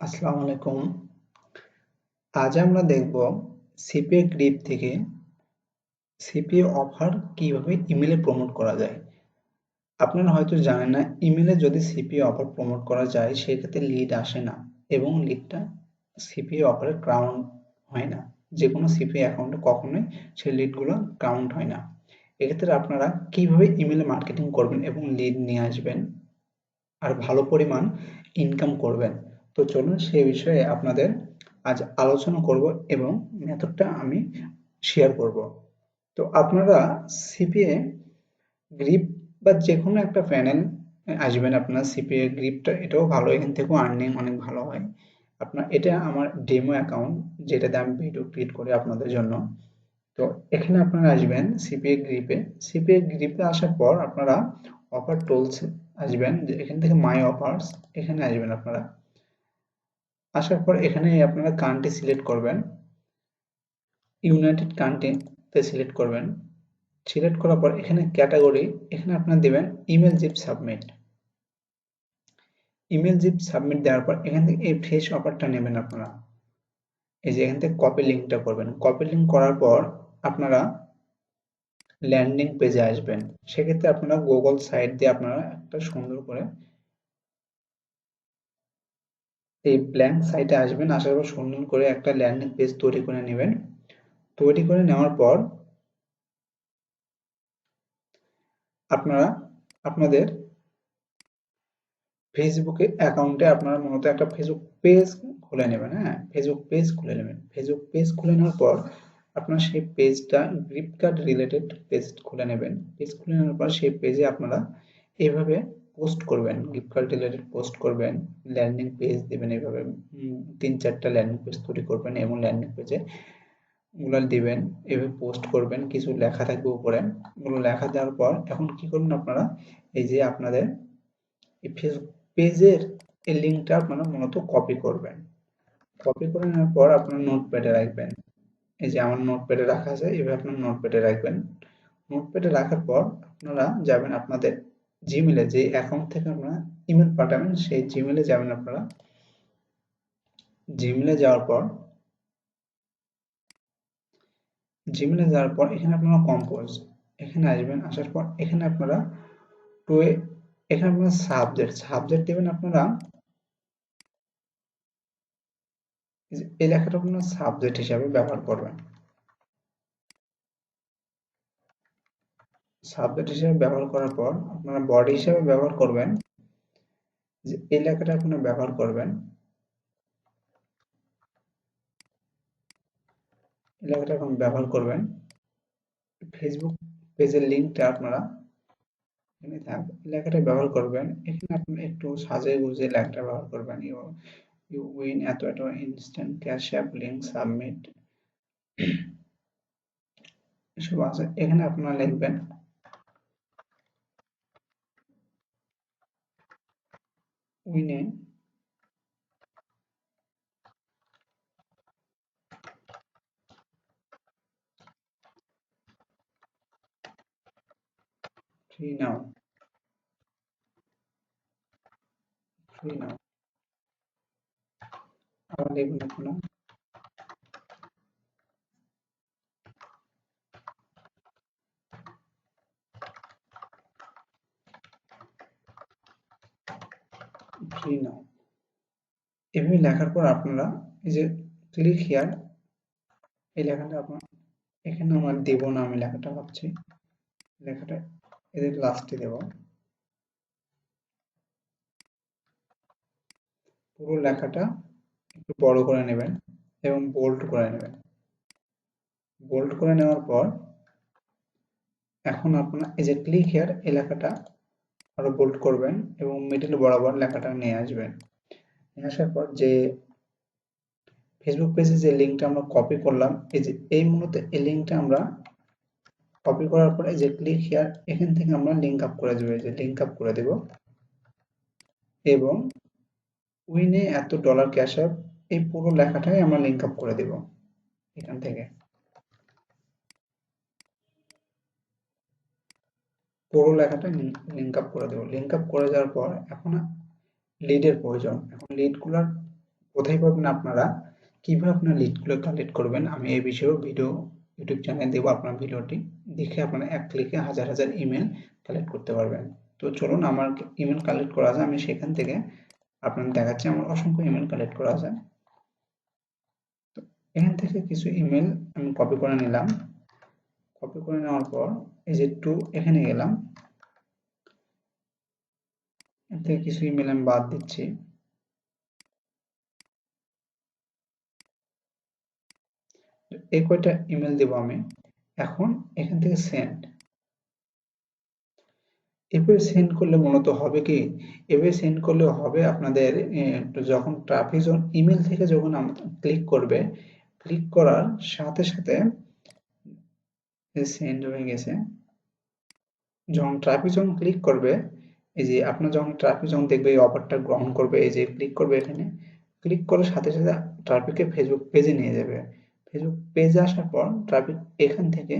আসসালামু আলাইকুম। আজ আমরা দেখব সিপিএ গ্রিপ থেকে সিপিএ অফার কিভাবে ইমেলে প্রমোট করা যায়। আপনারা হয়তো জানেন না, ইমেলে যদি সিপিএ অফার প্রমোট করা যায় সেক্ষেত্রে লিড আসে না এবং লিডটা সিপিএ অফারে কাউন্ট হয় না। যে কোনো সিপিএ অ্যাকাউন্টে কখনোই সেই লিডগুলো কাউন্ট হয় না। এক্ষেত্রে আপনারা কিভাবে ইমেলে মার্কেটিং করবেন এবং লিড নিয়ে আসবেন আর ভালো পরিমাণ ইনকাম করবেন। তো চলুন সেই বিষয়ে আপনাদের আজ আলোচনা করব এবং মেথডটা আমি শেয়ার করব। তো আপনারা সিপিএ গ্রিপ বা যে কোনো একটা প্যানেল আসবেন। আপনার সিপিএ গ্রিপটা এটাও ভালো, এখান থেকেও আর্নিং অনেক ভালো হয়। আপনার এটা আমার ডেমো অ্যাকাউন্ট, যেটাতে আমি ভিডিও ক্রিয়েট করি আপনাদের জন্য। তো এখানে আপনারা আসবেন সিপিএ গ্রিপে। সিপিএ গ্রিপে আসার পর আপনারা অফার টুলস আসবেন, যে এখান থেকে মাই অফার্স এখানে আসবেন। আপনারা আসার পর এখানে আপনারা কান্ট্রি সিলেক্ট করবেন, ইউনাইটেড কান্ট্রিতে সিলেক্ট করবেন। সিলেক্ট করার পর এখানে ক্যাটাগরি, এখানে আপনারা দেবেন email zip submit. Email zip submit দেওয়ার পর এখান থেকে এই ফ্রেশ অফারটা নেবেন আপনারা। এই যে এখান থেকে কপি লিঙ্কটা করবেন। কপি লিঙ্ক করার পর আপনারা ল্যান্ডিং পেজে আসবেন। সেক্ষেত্রে আপনারা গুগল সাইট দিয়ে আপনারা একটা সুন্দর করে এই ব্ল্যাঙ্ক সাইটে আসবেন। আসার পর সুন্দর করে একটা ল্যান্ডিং পেজ তৈরি করে নেবেন। তৈরি করে নেওয়ার পর আপনারা আপনাদের ফেসবুকে অ্যাকাউন্টে আপনারা মূলত একটা ফেসবুক পেজ খুলে নেবেন। হ্যাঁ, ফেসবুক পেজ খুলে নেবেন। ফেসবুক পেজ খুলে নেওয়ার পর আপনারা সেই পেজটা গ্রিপ কার্ড রিলেটেড পেজ খুলে নেবেন। পেজ খুলে নেওয়ার পর সেই পেজে আপনারা এইভাবে পোস্ট করবেন, গিফট কার্ড রিলেটেড পোস্ট করবেন, ল্যান্ডিং পেজ দেবেন। এইভাবে 3-4টা ল্যান্ডিং পেজ তৈরি করবেন এবং ল্যান্ডিং পেজে ওগুলো দিবেন। এভাবে পোস্ট করবেন, কিছু লেখা থাকবে উপরে। ওগুলো লেখা দেওয়ার পর এখন কি করবেন আপনারা, এই যে আপনাদের এই ফেসবুক পেজের এই লিঙ্কটা আপনারা মূলত কপি করবেন। কপি করে নেওয়ার পর আপনার নোটপ্যাডে রাখবেন। এই যে আমার নোটপ্যাডে রাখা আছে, এভাবে আপনার নোটপ্যাডে রাখবেন। নোটপ্যাডে রাখার পর আপনারা যাবেন আপনাদের জিমেলে, যে অ্যাকাউন্ট থেকে আপনারা ইমেল পাঠাবেন সেই জিমেলে যাবেন আপনারা। জিমেলে যাওয়ার পর এখানে আপনারা কম্পোজ এখানে আসবেন। আসার পর এখানে আপনারা টুয়ে এখানে আপনারা সাবজেক্ট দেবেন। আপনারা এই লেখাটা আপনারা সাবজেক্ট হিসাবে ব্যবহার করবেন। সাবজেক্ট হিসেবে ব্যবহার করার পর আপনারা বডি হিসেবে ব্যবহার করবেন, যে এই লেখাটা আপনারা ব্যবহার করবেন। এই লেখাটা এখন ব্যবহার করবেন। ফেসবুক পেজের লিঙ্কটা আপনারা এখানে থাকবে, এই লেখাটা ব্যবহার করবেন। এখানে আপনারা একটু সাজিয়ে গুজিয়ে লেখাটা ব্যবহার করবেন। ইউ ইউ উইন এত এত instant cash app link submit, এসব আছে। এখানে আপনারা লিখবেন উইনে ফ্রি নাও, ফ্রি নাও। আবার লিখবেন আপনারা ফ্রি নাও। এভাবে লেখার পর আপনারা এই যে ক্লিক হিয়ার, এই লেখাটা আপনার এখানে আমার দেব না, আমি লেখাটা ভাবছি লেখাটা এদের লাস্টে দেব। পুরো লেখাটা একটু বড় করে নেবেন এবং বোল্ড করে নেবেন। বোল্ড করে নেওয়ার পর এখন আপনার এই যে ক্লিক হিয়ার এই লেখাটা আরো বোল্ড করবেন এবং মিডল বরাবর লেখাটা নিয়ে আসবেন। নিয়ে আসার পর যে ফেসবুক পেজে যে লিঙ্কটা আমরা কপি করলাম, এই যে এই মূলত এই লিঙ্কটা আমরা কপি করার পর এই যে ক্লিক হিয়ার এখান থেকে আমরা লিঙ্ক আপ করে দেবো। এই যে লিঙ্ক আপ করে দেব এবং উইনে এত ডলার ক্যাশ অ্যাপ, এই পুরো লেখাটাই আমরা লিঙ্ক আপ করে দেব। এখান থেকে পুরো লেখাটা লিঙ্ক আপ করে দেবো। লিঙ্ক আপ করে যাওয়ার পর এখন লিডের প্রয়োজন। এখন লিডগুলোর কোথায় পাবেন আপনারা, কিভাবে আপনার লিডগুলো কালেক্ট করবেন, আমি এই বিষয়েও ভিডিও ইউটিউব চ্যানেলে দেবো। আপনার ভিডিওটি দেখে আপনারা এক ক্লিকে হাজার হাজার ইমেল কালেক্ট করতে পারবেন। তো চলুন আমার ইমেল কালেক্ট করা যায়, আমি সেখান থেকে আপনাদের দেখাচ্ছি আমার অসংখ্য ইমেল কালেক্ট করা যায়। তো এখান থেকে কিছু ইমেল আমি কপি করে নিলাম। কপি করে নেওয়ার পর এই যে টু এখানে গেলাম, এর থেকে কিছু ইমেল আমি বাদ দিচ্ছি। এই কয়টা ইমেল দেব আমি। এখন এখান থেকে সেন্ড, এভাবে সেন্ড করলে মূলত হবে কি, এভাবে সেন্ড করলে হবে আপনাদের যখন ট্রাফিক জোন ইমেল থেকে যখন ক্লিক করবে, ক্লিক করার সাথে সাথে সেন্ড হয়ে গেছে। যখন ট্রাফিক জোন ক্লিক করবে, এই যে আপনার যখন ট্রাফিক জোন দেখবে এই অফারটা গ্রহণ করবে, এই যে ক্লিক করবে, এখানে ক্লিক করার সাথে সাথে ট্রাফিককে ফেসবুক পেজে নিয়ে যাবে। ফেসবুক পেজে আসার পর ট্রাফিক এখান থেকে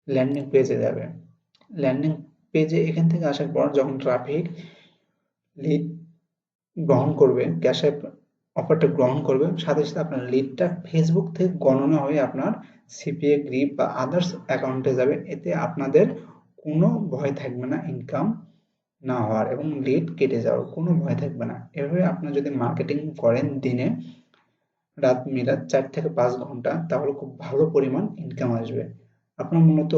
ল্যান্ডিং পেজে যাবে। ল্যান্ডিং পেজে এখান থেকে আসার পর যখন ট্রাফিক লিড গ্রহণ করবে, ক্যাশ অ্যাপ অফারটা গ্রহণ করবে, সাথে সাথে আপনার লিডটা ফেসবুক থেকে গণনা হয়ে আপনার সিপিএ গ্রিপ বা আদার্স অ্যাকাউন্টে যাবে। এতে আপনাদের কোনো ভয় থাকবে না ইনকাম না হওয়ার, এবং লিড কেটে যাওয়ার কোনো ভয় থাকবে না। এভাবে আপনার যদি মার্কেটিং করেন দিনে রাত মিরাত 4 থেকে 5 ঘন্টা, তাহলে খুব ভালো পরিমাণ ইনকাম আসবে। আপনার মূলত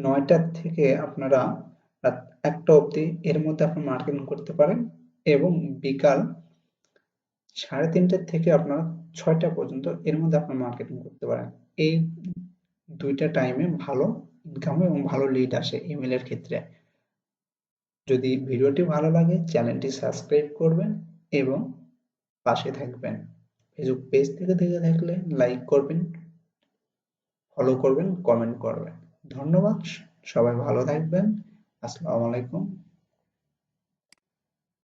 9টা থেকে আপনারা রাত 1টা অবধি এর মধ্যে আপনি মার্কেটিং করতে পারেন, এবং বিকাল 3:30 থেকে আপনারা 6টা পর্যন্ত এর মধ্যে আপনার মার্কেটিং করতে পারেন। এই দুইটা টাইমে ভালো ইনকাম এবং ভালো লিড আসে ইমেলের ক্ষেত্রে। যদি ভিডিওটি ভালো লাগে চ্যানেলটি সাবস্ক্রাইব করবেন এবং পাশে থাকবেন। ফেসবুক পেজ থেকে দেখে থাকলে লাইক করবেন, ফলো করবেন, কমেন্ট করবেন। ধন্যবাদ, সবাই ভালো থাকবেন। আসসালামু আলাইকুম।